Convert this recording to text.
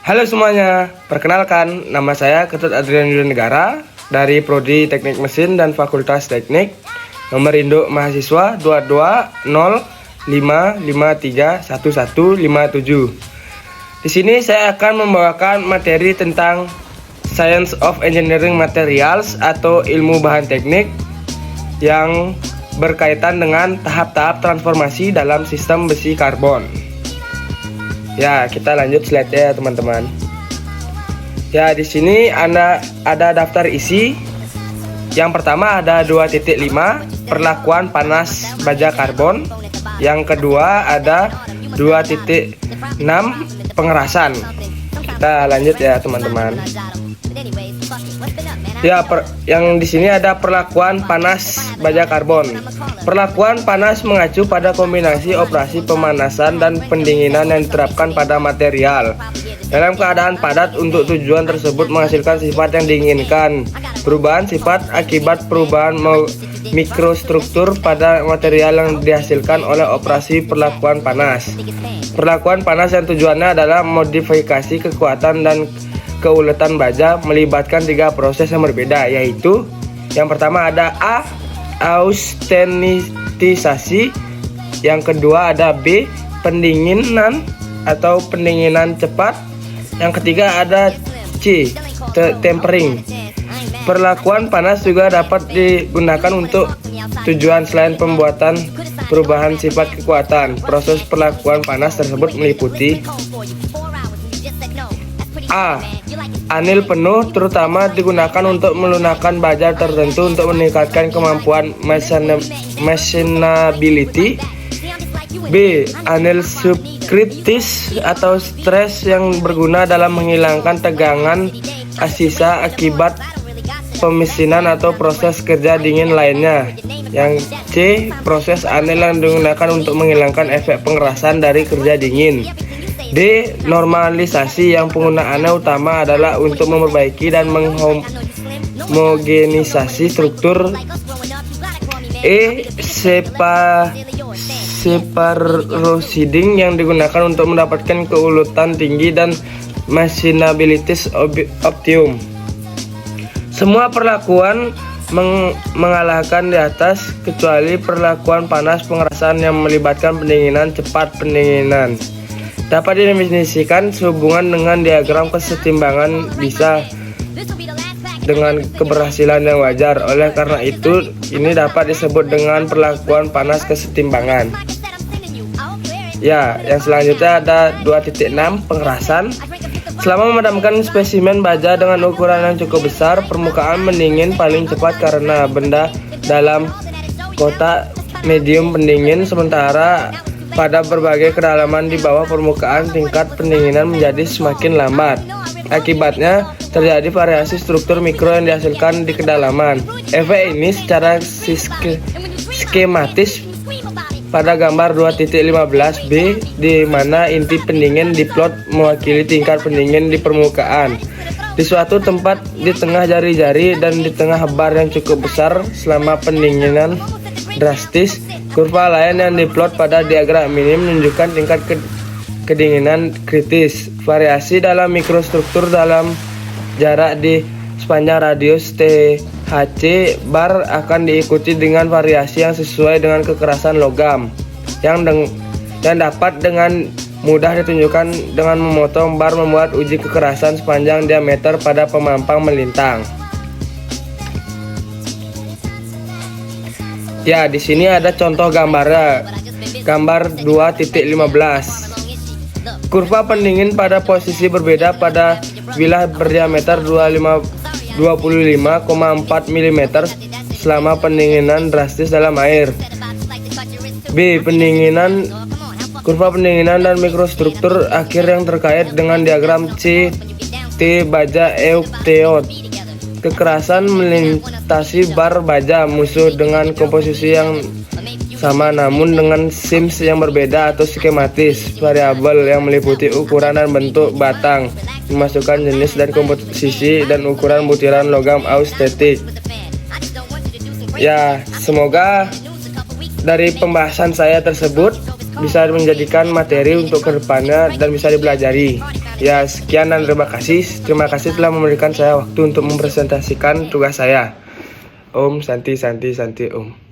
Halo semuanya, perkenalkan nama saya Ketut Adrian Negara dari Prodi Teknik Mesin dan Fakultas Teknik. Nomor induk mahasiswa 2205531157. Di sini saya akan membawakan materi tentang Science of Engineering Materials atau ilmu bahan teknik yang berkaitan dengan tahap-tahap transformasi dalam sistem besi karbon. Ya, kita lanjut slide ya teman-teman. Ya, di sini ada daftar isi. Yang pertama ada 2.5 perlakuan panas baja karbon. Yang kedua ada 2.6 pengerasan. Kita lanjut ya teman-teman. Ya, yang di sini ada perlakuan panas baja karbon. Perlakuan panas mengacu pada kombinasi operasi pemanasan dan pendinginan yang diterapkan pada material dalam keadaan padat untuk tujuan tersebut menghasilkan sifat yang diinginkan. Perubahan sifat akibat perubahan mikrostruktur pada material yang dihasilkan oleh operasi perlakuan panas. Perlakuan panas yang tujuannya adalah modifikasi kekuatan dan keuletan baja melibatkan 3 proses yang berbeda, yaitu yang pertama ada A. Austenitisasi. Yang kedua ada B. Pendinginan atau pendinginan cepat. Yang ketiga ada C. Tempering. Perlakuan panas juga dapat digunakan untuk tujuan selain pembuatan perubahan sifat kekuatan. Proses perlakuan panas tersebut meliputi A. Anil penuh terutama digunakan untuk melunakkan baja tertentu untuk meningkatkan kemampuan machinability. B. Anil subkritis atau stres yang berguna dalam menghilangkan tegangan sisa akibat pemesinan atau proses kerja dingin lainnya. Yang C. Proses anil yang digunakan untuk menghilangkan efek pengerasan dari kerja dingin. D. Normalisasi yang penggunaannya utama adalah untuk memperbaiki dan menghomogenisasi struktur. E. Separosiding yang digunakan untuk mendapatkan keuletan tinggi dan machinability optimum. Semua perlakuan mengalahkan di atas kecuali perlakuan panas pengerasan yang melibatkan pendinginan cepat. Pendinginan dapat didefinisikan sehubungan dengan diagram kesetimbangan bisa dengan keberhasilan yang wajar. Oleh karena itu, ini dapat disebut dengan perlakuan panas kesetimbangan. Ya, yang selanjutnya ada 2.6 pengerasan. Selama memadamkan spesimen baja dengan ukuran yang cukup besar, permukaan mendingin paling cepat karena benda dalam kotak medium pendingin, sementara pada berbagai kedalaman di bawah permukaan tingkat pendinginan menjadi semakin lambat. Akibatnya terjadi variasi struktur mikro yang dihasilkan di kedalaman. Efek ini secara skematis pada gambar 2.15b di mana inti pendingin diplot mewakili tingkat pendingin di permukaan di suatu tempat di tengah jari-jari dan di tengah bar yang cukup besar selama pendinginan drastis. Kurva lain yang diplot pada diagram ini menunjukkan tingkat kedinginan kritis. Variasi dalam mikrostruktur dalam jarak di sepanjang radius THC bar akan diikuti dengan variasi yang sesuai dengan kekerasan logam yang dapat dengan mudah ditunjukkan dengan memotong bar membuat uji kekerasan sepanjang diameter pada pemampang melintang. Ya, di sini ada contoh gambarnya. Gambar 2.15. Kurva pendingin pada posisi berbeda pada bilah berdiameter 25,4 mm selama pendinginan drastis dalam air. B. Kurva pendinginan dan mikrostruktur akhir yang terkait dengan diagram C. T. Baja eukteot. Kekerasan melintasi bar baja musuh dengan komposisi yang sama namun dengan sims yang berbeda atau skematis. Variabel yang meliputi ukuran dan bentuk batang, dimasukkan jenis dan komposisi dan ukuran butiran logam austetik. Ya, semoga dari pembahasan saya tersebut bisa menjadikan materi untuk kedepannya dan bisa dipelajari. Ya, sekian dan terima kasih. Terima kasih telah memberikan saya waktu untuk mempresentasikan tugas saya. Om, Santi, Santi, Santi, Om.